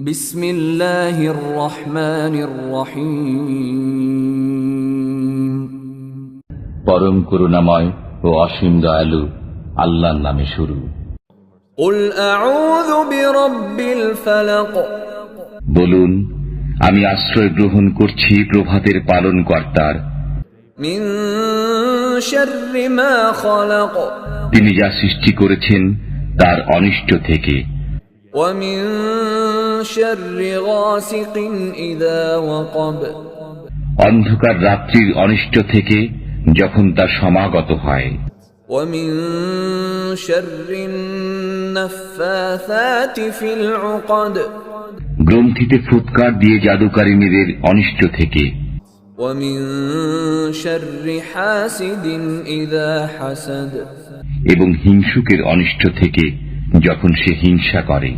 বিসমিল্লাহির রহমানির রহিম। পরম করুণাময় ও অসীম দয়ালু আল্লাহর নামে শুরু। কুল আউযু বিরাব্বিল ফালাক। বলুন, আমি আশ্রয় গ্রহণ করছি প্রভাতের পালনকর্তার। মিন শাররি মা খালাক। তিনি যা সৃষ্টি করেছেন তার অনিষ্ট থেকে। ওয়া মিন শাররি গাসিকিন ইযা ওয়াকাব। অন্ধকার রাত্রির অনিষ্ট থেকে যখন তা সমাগত হয়। ওয়া মিন শাররিন নাফফাসাতি ফিল উকাদ। গ্রন্থিতে ফুৎকার দিয়ে জাদুকারিনীদের অনিষ্ট থেকে। ওয়া মিন শাররি হাসিদিন ইযা হাসাদ। এবং হিংসুকের অনিষ্ট থেকে যখন সে হিংসা করে।